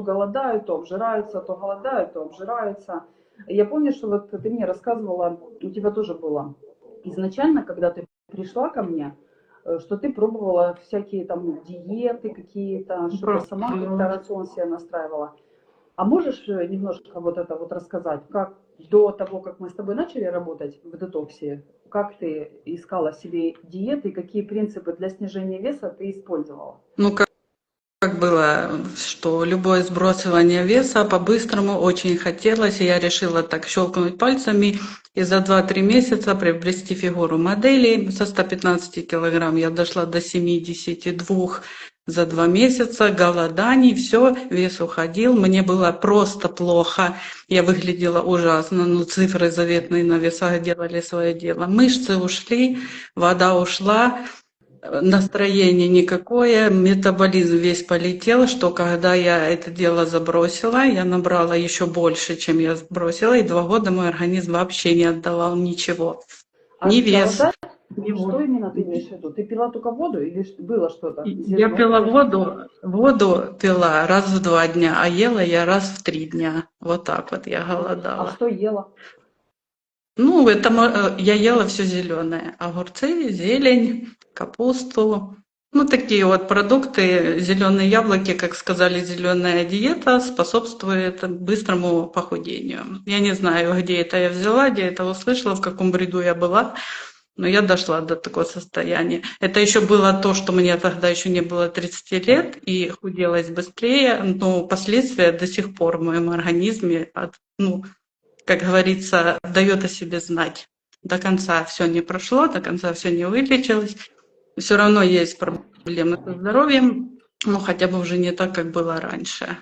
голодают, то обжираются, то голодают, то обжираются. Я помню, что вот ты мне рассказывала, у тебя тоже было изначально, когда ты пришла ко мне, что ты пробовала всякие там диеты какие-то, что-то сама как-то рацион себе настраивала. А можешь немножко вот это вот рассказать, как до того, как мы с тобой начали работать в детоксе, как ты искала себе диеты, какие принципы для снижения веса ты использовала? Ну, как было, что любое сбрасывание веса по-быстрому очень хотелось, и я решила так щелкнуть пальцами и за 2-3 месяца приобрести фигуру модели. Со 115 килограмм я дошла до 72 за 2 месяца, голоданий, все, вес уходил, мне было просто плохо, я выглядела ужасно, но цифры заветные на весах делали свое дело. Мышцы ушли, вода ушла, настроение никакое, метаболизм весь полетел, что когда я это дело забросила, я набрала еще больше, чем я сбросила, и 2 года мой организм вообще не отдавал ничего. А Ни вес, голодать, ни что воду. именно ты имеешь в виду? Ты пила только воду или было что-то? Я Зерно пила ели? воду пила раз в 2 дня, а ела я раз в 3 дня. Вот так вот я Ага. А голодала. что ела? Ну, я ела все зеленое. Огурцы, зелень, капусту. Ну, такие вот продукты. Зеленые яблоки, как сказали, зеленая диета способствует быстрому похудению. Я не знаю, где это я взяла, где это услышала, в каком бреду я была, но я дошла до такого состояния. Это еще было то, что мне тогда еще не было 30 лет, и худелось быстрее, но последствия до сих пор в моем организме, ну, как говорится, дает о себе знать. До конца все не прошло, до конца все не вылечилось. Все равно есть проблемы со здоровьем, но хотя бы уже не так, как было раньше.